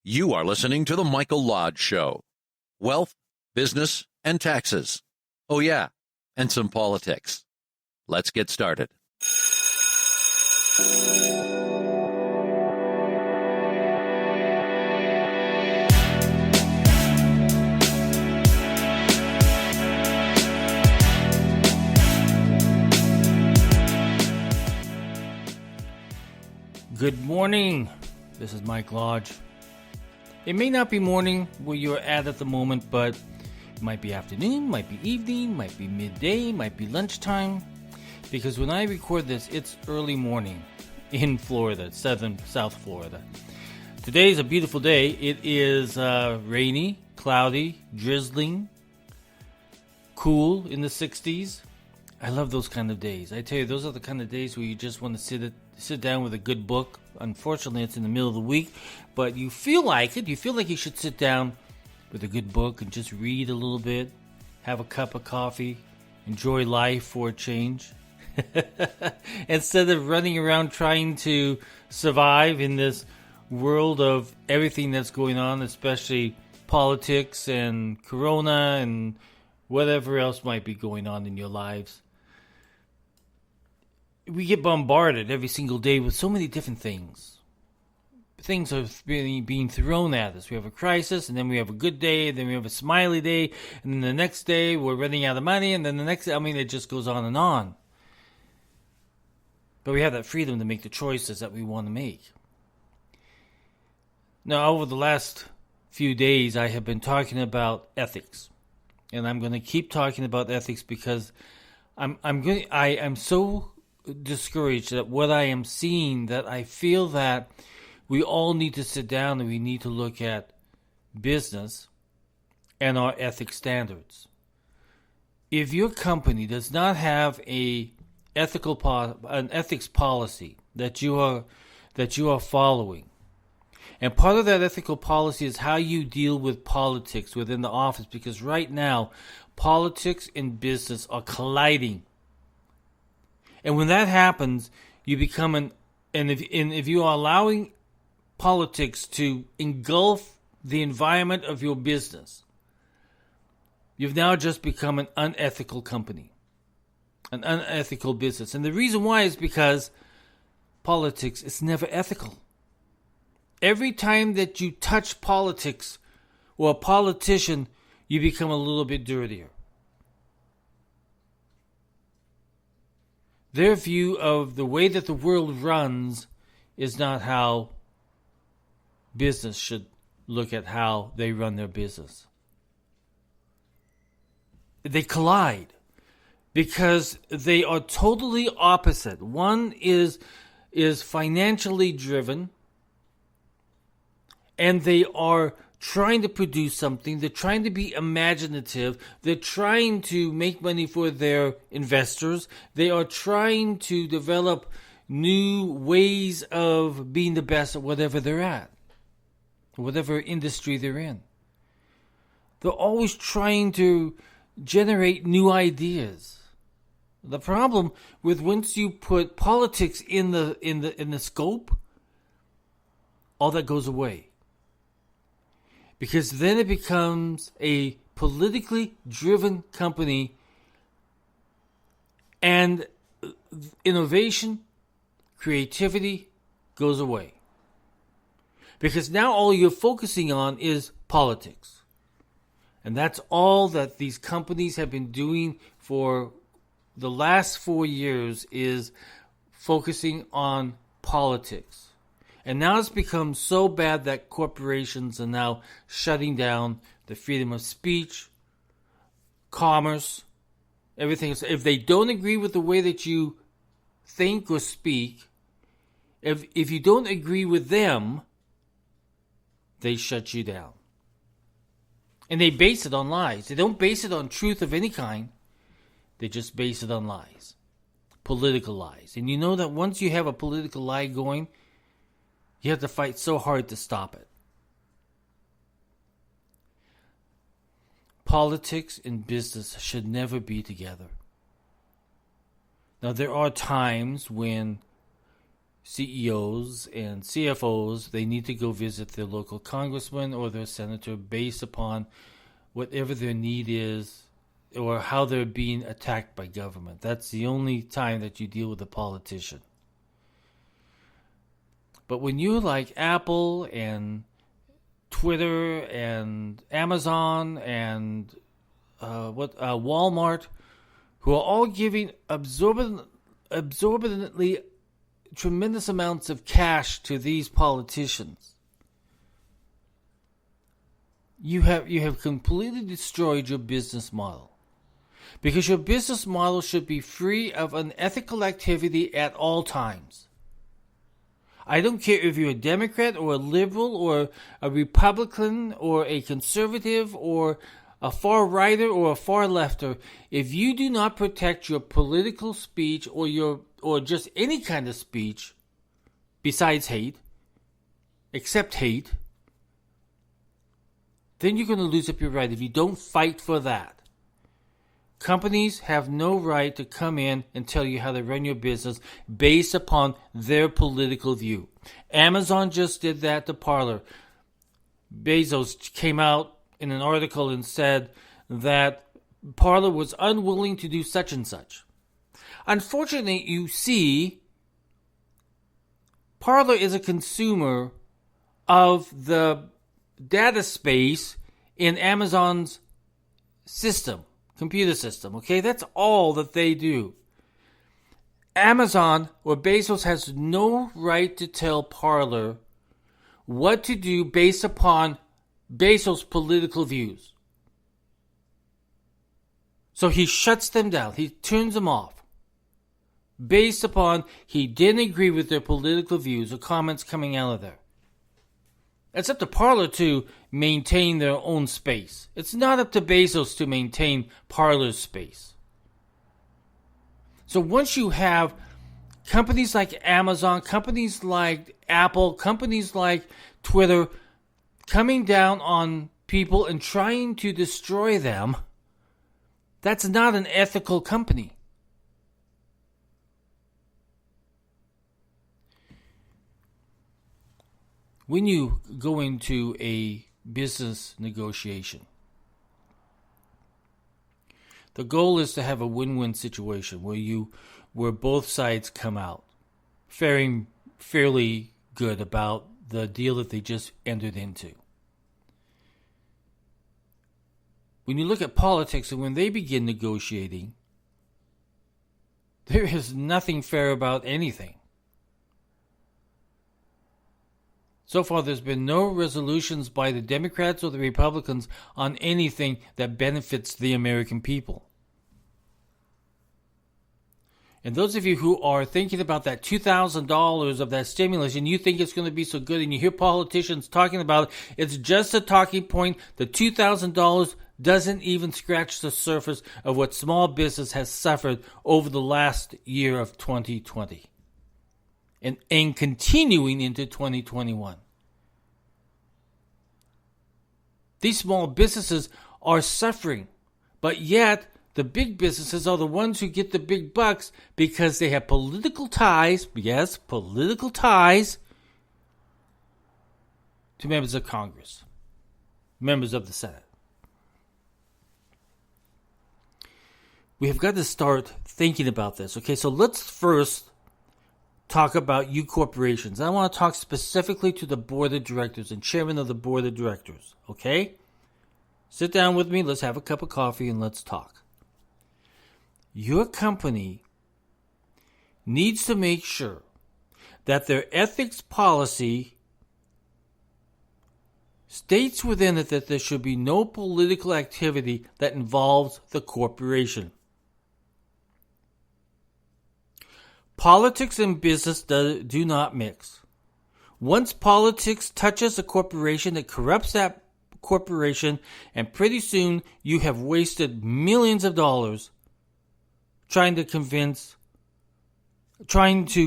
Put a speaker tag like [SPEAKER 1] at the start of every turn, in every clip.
[SPEAKER 1] You are listening to The Michael Lodge Show. Wealth, business, and taxes. Oh yeah, and some politics. Let's get started.
[SPEAKER 2] Good morning. This is Mike Lodge. It may not be morning where you're at the moment, but it might be afternoon, might be evening, might be midday, might be lunchtime. Because when I record this, it's early morning in Florida, South Florida. Today is a beautiful day. It is rainy, cloudy, drizzling, cool in the 60s. I love those kind of days. I tell you, those are the kind of days where you just want to sit down with a good book. Unfortunately, it's in the middle of the week, but you feel like it. You feel like you should sit down with a good book and just read a little bit, have a cup of coffee, enjoy life for a change. Instead of running around trying to survive in this world of everything that's going on, especially politics and corona and whatever else might be going on in your lives. We get bombarded every single day with so many different things. Things are being thrown at us. We have a crisis, and then we have a good day, and then we have a smiley day, and then the next day we're running out of money, and then the next, it just goes on and on. But we have that freedom to make the choices that we want to make. Now, over the last few days, I have been talking about ethics. And I'm going to keep talking about ethics because I am so discouraged at what I am seeing that I feel that we all need to sit down and we need to look at business and our ethics standards. If your company does not have an ethics policy that you are following, and part of that ethical policy is how you deal with politics within the office, because right now, politics and business are colliding. And when that happens, you become if you are allowing politics to engulf the environment of your business, you've now just become an unethical company, an unethical business. And the reason why is because politics is never ethical. Every time that you touch politics or a politician, you become a little bit dirtier. Their view of the way that the world runs is not how business should look at how they run their business. They collide because they are totally opposite. One is financially driven, and they are trying to produce something. They're trying to be imaginative. They're trying to make money for their investors. They are trying to develop new ways of being the best at whatever they're at, whatever industry they're in. They're always trying to generate new ideas. The problem with once you put politics in the scope, all that goes away. Because then it becomes a politically driven company, and innovation, creativity goes away. Because now all you're focusing on is politics. And that's all that these companies have been doing for the last 4 years, is focusing on politics. And now it's become so bad that corporations are now shutting down the freedom of speech, commerce, everything. If they don't agree with the way that you think or speak, if you don't agree with them, they shut you down. And they base it on lies. They don't base it on truth of any kind. They just base it on lies. Political lies. And you know that once you have a political lie going, you have to fight so hard to stop it. Politics and business should never be together. Now, there are times when CEOs and CFOs, they need to go visit their local congressman or their senator based upon whatever their need is or how they're being attacked by government. That's the only time that you deal with a politician. But when you're like Apple and Twitter and Amazon and Walmart, who are all giving absorbently tremendous amounts of cash to these politicians, you have completely destroyed your business model. Because your business model should be free of unethical activity at all times. I don't care if you're a Democrat or a liberal or a Republican or a conservative or a far righter or a far lefter. If you do not protect your political speech or just any kind of speech besides hate, except hate, then you're going to lose up your right if you don't fight for that. Companies have no right to come in and tell you how to run your business based upon their political view. Amazon just did that to Parler. Bezos came out in an article and said that Parler was unwilling to do such and such. Unfortunately, you see, Parler is a consumer of the data space in Amazon's system. Computer system, okay? That's all that they do. Amazon or Bezos has no right to tell Parler what to do based upon Bezos' political views. So he shuts them down. He turns them off. Based upon he didn't agree with their political views or comments coming out of there. It's up to Parler to maintain their own space. It's not up to Bezos to maintain Parler's space. So once you have companies like Amazon, companies like Apple, companies like Twitter coming down on people and trying to destroy them, that's not an ethical company. When you go into a business negotiation, the goal is to have a win-win situation where both sides come out faring fairly good about the deal that they just entered into. When you look at politics and when they begin negotiating, there is nothing fair about anything. So far, there's been no resolutions by the Democrats or the Republicans on anything that benefits the American people. And those of you who are thinking about that $2,000 of that stimulus and you think it's going to be so good and you hear politicians talking about it, it's just a talking point. The $2,000 doesn't even scratch the surface of what small business has suffered over the last year of 2020. And continuing into 2021. These small businesses are suffering, but yet the big businesses are the ones who get the big bucks because they have political ties, yes, political ties, to members of Congress, members of the Senate. We have got to start thinking about this. Okay, so let's first talk about you corporations. I want to talk specifically to the board of directors and chairman of the board of directors. Okay? Sit down with me. Let's have a cup of coffee and let's talk. Your company needs to make sure that their ethics policy states within it that there should be no political activity that involves the corporation. Politics and business do not mix. Once politics touches a corporation, it corrupts that corporation, and pretty soon you have wasted millions of dollars trying to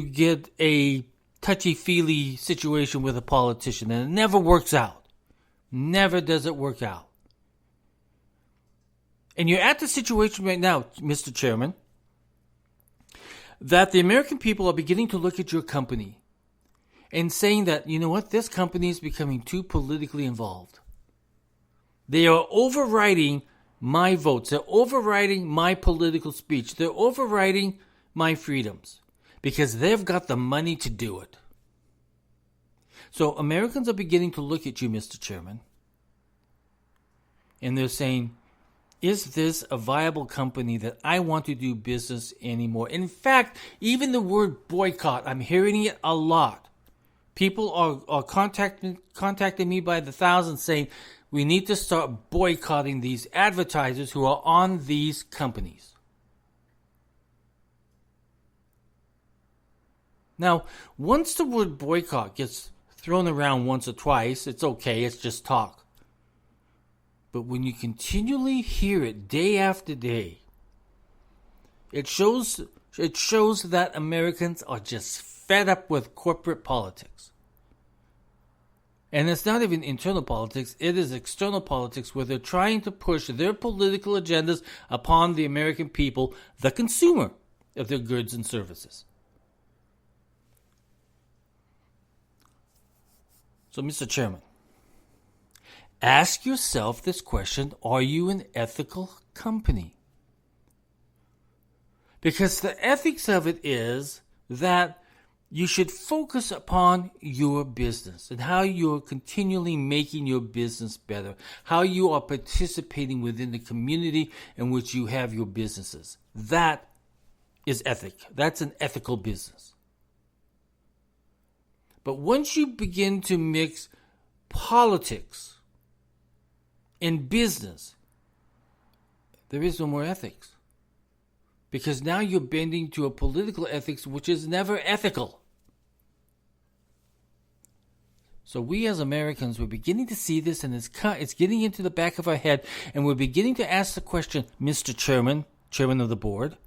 [SPEAKER 2] get a touchy-feely situation with a politician, and it never works out. Never does it work out. And you're at the situation right now, Mr. Chairman, that the American people are beginning to look at your company and saying that, you know what, this company is becoming too politically involved. They are overriding my votes. They're overriding my political speech. They're overriding my freedoms because they've got the money to do it. So Americans are beginning to look at you, Mr. Chairman, and they're saying, is this a viable company that I want to do business anymore? In fact, even the word boycott, I'm hearing it a lot. People are contacting me by the thousands saying, we need to start boycotting these advertisers who are on these companies. Now, once the word boycott gets thrown around once or twice, it's okay, it's just talk. But when you continually hear it day after day, it shows that Americans are just fed up with corporate politics. And it's not even internal politics, it is external politics where they're trying to push their political agendas upon the American people, the consumer of their goods and services. So, Mr. Chairman, ask yourself this question: are you an ethical company? Because the ethics of it is that you should focus upon your business and how you're continually making your business better, how you are participating within the community in which you have your businesses. That is ethic. That's an ethical business. But once you begin to mix politics and business, there is no more ethics. Because now you're bending to a political ethics which is never ethical. So we as Americans, we're beginning to see this, and it's getting into the back of our head, and we're beginning to ask the question, Mr. Chairman, Chairman of the Board,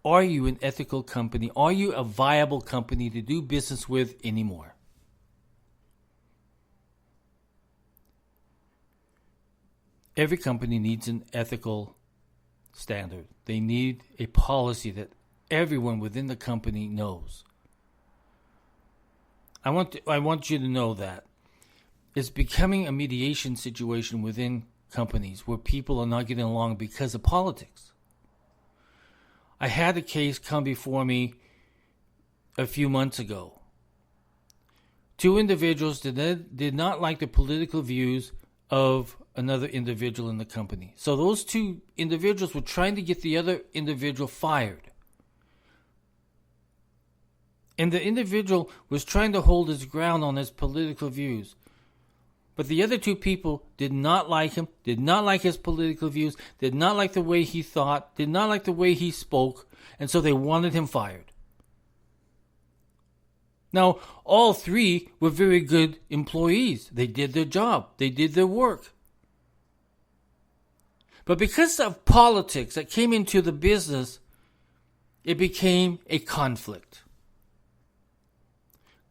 [SPEAKER 2] are you an ethical company? Are you a viable company to do business with anymore? Every company needs an ethical standard. They need a policy that everyone within the company knows. I want you to know that it's becoming a mediation situation within companies where people are not getting along because of politics. I had a case come before me a few months ago. Two individuals did not like the political views of another individual in the company. So those two individuals were trying to get the other individual fired. And the individual was trying to hold his ground on his political views. But the other two people did not like him, did not like his political views, did not like the way he thought, did not like the way he spoke, and so they wanted him fired. Now, all three were very good employees. They did their job. They did their work. But because of politics that came into the business, it became a conflict.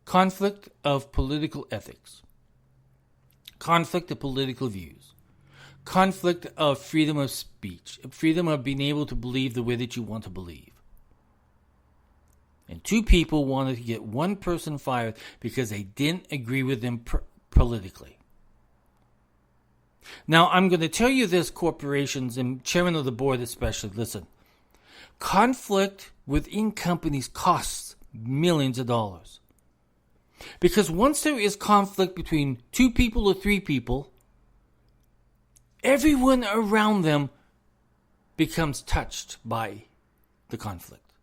[SPEAKER 2] Conflict of political ethics. Conflict of political views. Conflict of freedom of speech. Freedom of being able to believe the way that you want to believe. And two people wanted to get one person fired because they didn't agree with them politically. Now, I'm going to tell you this, corporations and chairman of the board especially, listen. Conflict within companies costs millions of dollars. Because once there is conflict between two people or three people, everyone around them becomes touched by the conflict.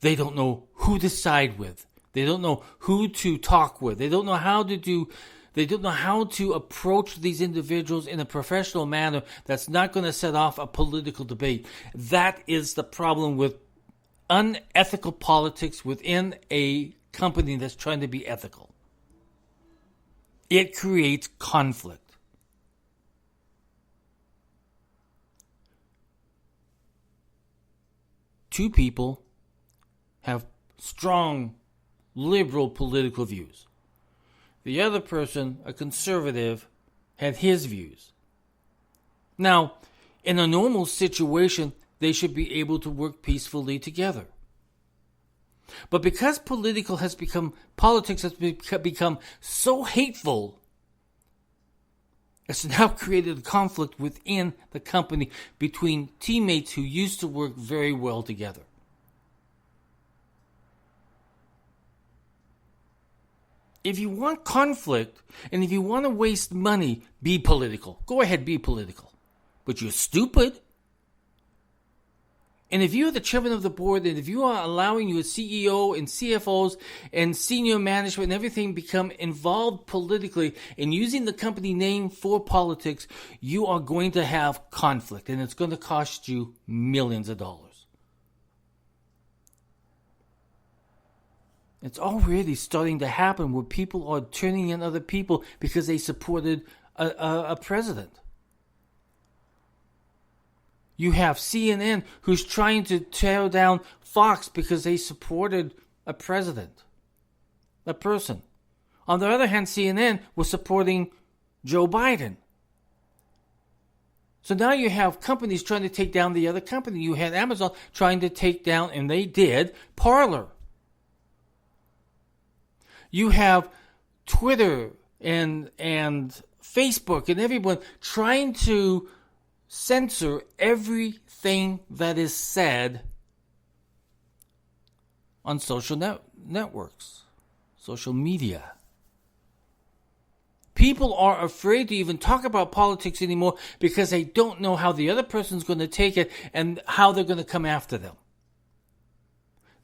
[SPEAKER 2] They don't know who to side with. They don't know who to talk with. They don't know how to approach these individuals in a professional manner that's not going to set off a political debate. That is the problem with unethical politics within a company that's trying to be ethical. It creates conflict. Two people have strong liberal political views. The other person, a conservative, had his views. Now, in a normal situation, they should be able to work peacefully together. But because politics has become so hateful, it's now created a conflict within the company between teammates who used to work very well together. If you want conflict and if you want to waste money, be political. Go ahead, be political. But you're stupid. And if you're the chairman of the board, and if you are allowing your CEO and CFOs and senior management and everything become involved politically and using the company name for politics, you are going to have conflict, and it's going to cost you millions of dollars. It's already starting to happen where people are turning in other people because they supported a president. You have CNN who's trying to tear down Fox because they supported a president, a person. On the other hand, CNN was supporting Joe Biden. So now you have companies trying to take down the other company. You had Amazon trying to take down, and they did, Parler. You have Twitter and Facebook and everyone trying to censor everything that is said on social networks, social media. People are afraid to even talk about politics anymore because they don't know how the other person's going to take it and how they're going to come after them.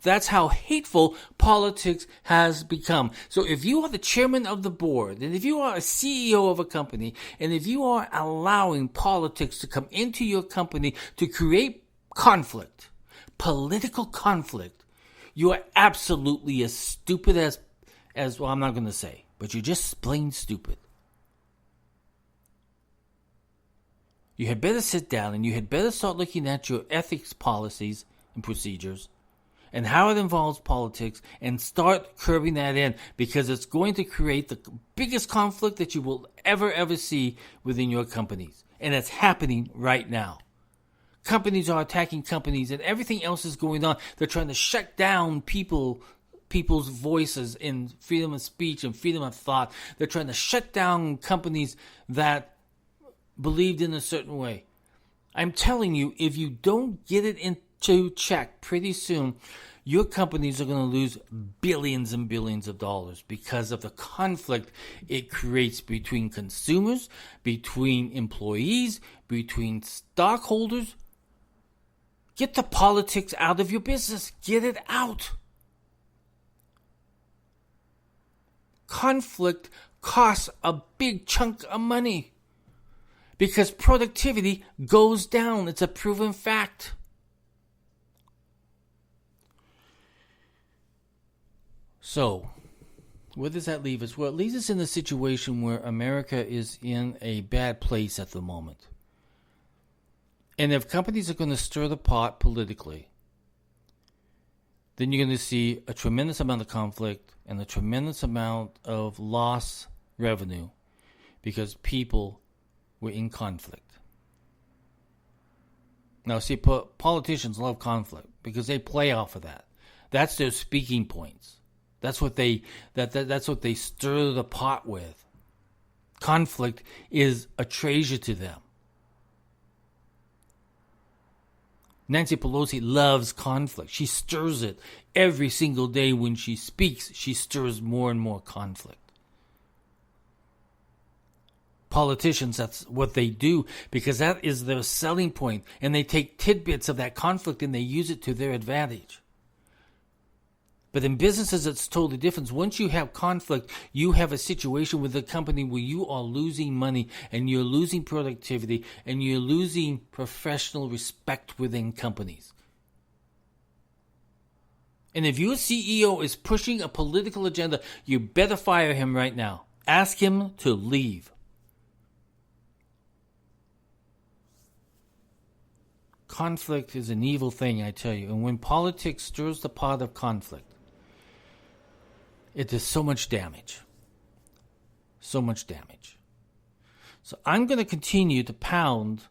[SPEAKER 2] That's how hateful politics has become. So if you are the chairman of the board, and if you are a CEO of a company, and if you are allowing politics to come into your company to create conflict, political conflict, you are absolutely as stupid as well, I'm not going to say, but you're just plain stupid. You had better sit down and you had better start looking at your ethics policies and procedures and how it involves politics, and start curbing that in, because it's going to create the biggest conflict that you will ever see within your companies. And it's happening right now. Companies are attacking companies, and everything else is going on. They're trying to shut down people's voices in freedom of speech and freedom of thought. They're trying to shut down companies that believed in a certain way. I'm telling you, if you don't get it into check pretty soon, your companies are going to lose billions and billions of dollars because of the conflict it creates between consumers, between employees, between stockholders. Get the politics out of your business. Get it out. Conflict costs a big chunk of money because productivity goes down. It's a proven fact. So, where does that leave us? Well, it leaves us in a situation where America is in a bad place at the moment. And if companies are going to stir the pot politically, then you're going to see a tremendous amount of conflict and a tremendous amount of lost revenue because people were in conflict. Now, see, politicians love conflict because they play off of that. That's their speaking points. That's what they stir the pot with. Conflict is a treasure to them. Nancy Pelosi loves conflict. She stirs it every single day when she speaks. She stirs more and more conflict. Politicians, that's what they do because that is their selling point. And they take tidbits of that conflict and they use it to their advantage. But in businesses, it's totally different. Once you have conflict, you have a situation with a company where you are losing money and you're losing productivity and you're losing professional respect within companies. And if your CEO is pushing a political agenda, you better fire him right now. Ask him to leave. Conflict is an evil thing, I tell you. And when politics stirs the pot of conflict, it does so much damage. So much damage. So I'm going to continue to pound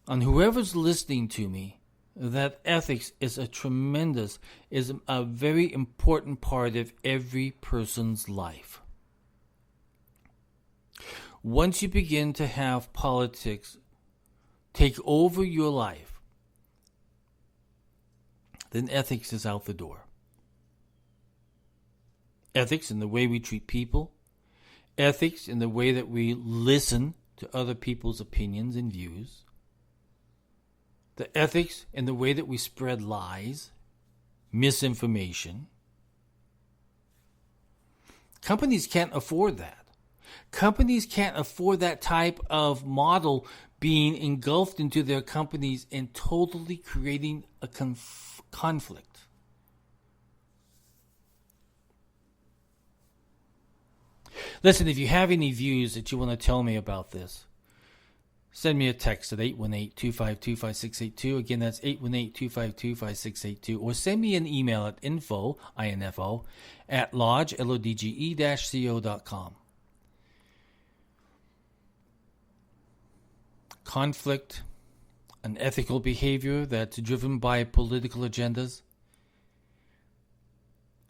[SPEAKER 2] on whoever's listening to me that ethics is a very important part of every person's life. Once you begin to have politics take over your life, then ethics is out the door. Ethics in the way we treat people, ethics in the way that we listen to other people's opinions and views, the ethics in the way that we spread lies, misinformation. Companies can't afford that. Companies can't afford that type of model being engulfed into their companies and totally creating a conflict. Listen, if you have any views that you want to tell me about this, send me a text at 818-252-5682. Again, that's 818-252-5682. Or send me an email at info, at lodge, lodge-co.com. Conflict, unethical behavior that's driven by political agendas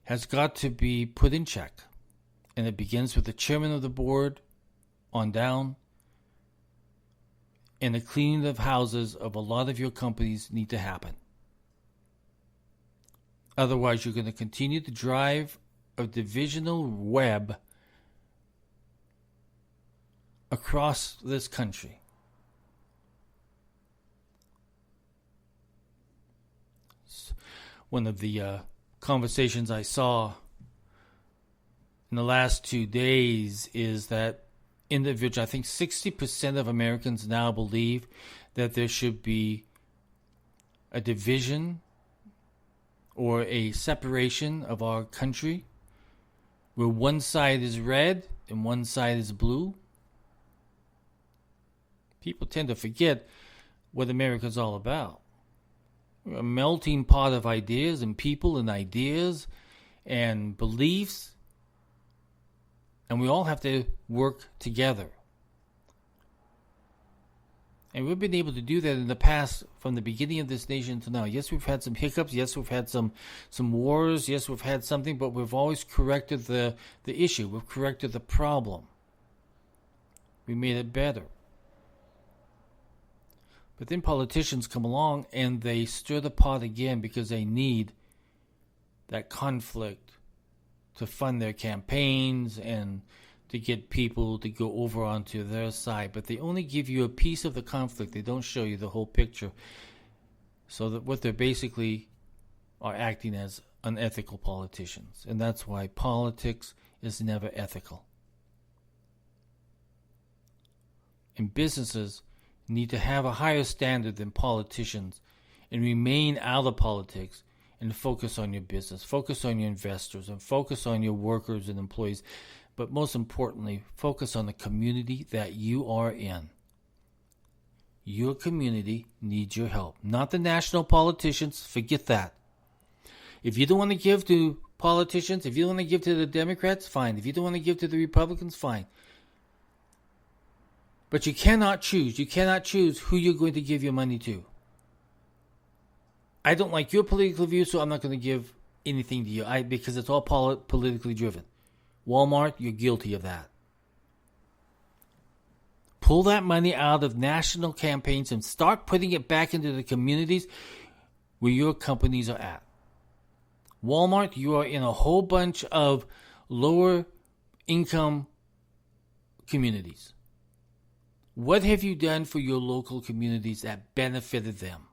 [SPEAKER 2] has got to be put in check. And it begins with the chairman of the board on down. And the cleaning of houses of a lot of your companies need to happen. Otherwise, you're going to continue to drive a divisional web across this country. One of the conversations I saw in the last 2 days is that individual, I think 60% of Americans now believe that there should be a division or a separation of our country where one side is red and one side is blue. People tend to forget what America's all about. We're a melting pot of ideas and people and ideas and beliefs. And we all have to work together. And we've been able to do that in the past from the beginning of this nation to now. Yes, we've had some hiccups. Yes, we've had some wars. Yes, we've had something. But we've always corrected the issue. We've corrected the problem. We made it better. But then politicians come along and they stir the pot again because they need that conflict to fund their campaigns and to get people to go over onto their side. But they only give you a piece of the conflict. They don't show you the whole picture. So that what they're basically are acting as unethical politicians. And that's why politics is never ethical. And businesses need to have a higher standard than politicians and remain out of politics and focus on your business, focus on your investors, and focus on your workers and employees. But most importantly, focus on the community that you are in. Your community needs your help. Not the national politicians. Forget that. If you don't want to give to politicians, if you don't want to give to the Democrats, fine. If you don't want to give to the Republicans, fine. But you cannot choose. You cannot choose who you're going to give your money to. I don't like your political view, so I'm not going to give anything to you because it's all politically driven. Walmart, you're guilty of that. Pull that money out of national campaigns and start putting it back into the communities where your companies are at. Walmart, you are in a whole bunch of lower income communities. What have you done for your local communities that benefited them?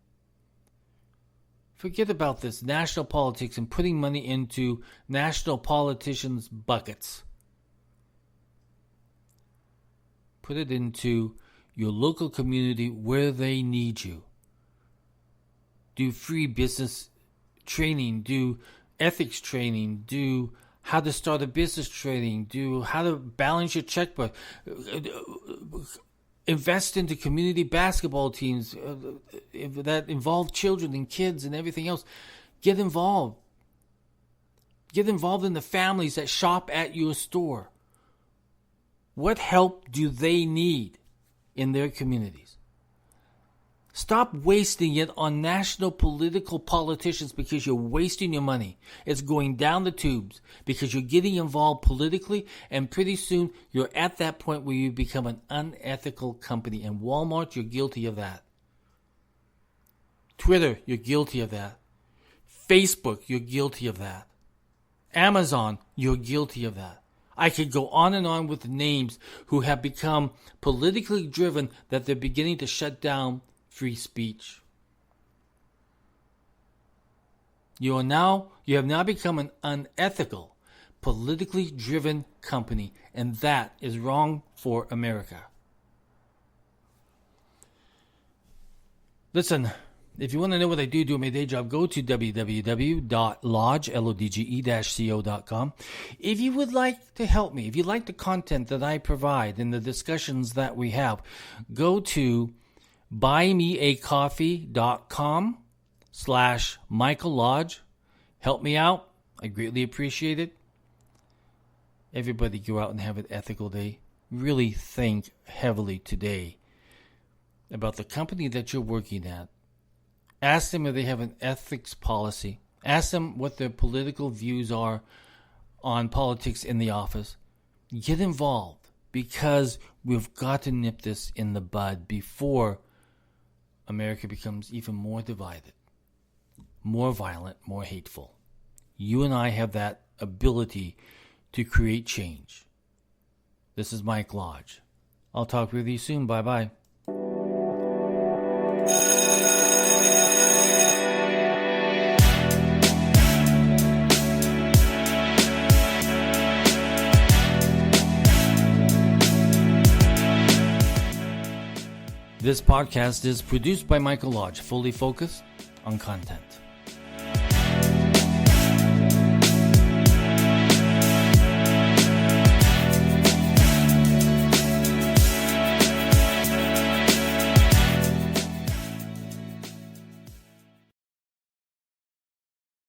[SPEAKER 2] Forget about this national politics and putting money into national politicians' buckets. Put it into your local community where they need you. Do free business training, do ethics training, do how to start a business training, do how to balance your checkbook. Invest into community basketball teams that involve children and kids and everything else. Get involved. Get involved in the families that shop at your store. What help do they need in their communities? Stop wasting it on national political politicians because you're wasting your money. It's going down the tubes because you're getting involved politically, and pretty soon you're at that point where you become an unethical company. And Walmart, you're guilty of that. Twitter, you're guilty of that. Facebook, you're guilty of that. Amazon, you're guilty of that. I could go on and on with the names who have become politically driven that they're beginning to shut down free speech. You have now become an unethical, politically driven company, and that is wrong for America. Listen, if you want to know what I do my day job, go to www.lodge-co.com. If you would like to help me, if you like the content that I provide and the discussions that we have, go to buymeacoffee.com/Michael Lodge. Help me out. I greatly appreciate it. Everybody go out and have an ethical day. Really think heavily today about the company that you're working at. Ask them if they have an ethics policy. Ask them what their political views are on politics in the office. Get involved because we've got to nip this in the bud before America becomes even more divided, more violent, more hateful. You and I have that ability to create change. This is Mike Lodge. I'll talk with you soon. Bye-bye. This podcast is produced by Michael Lodge, fully focused on content.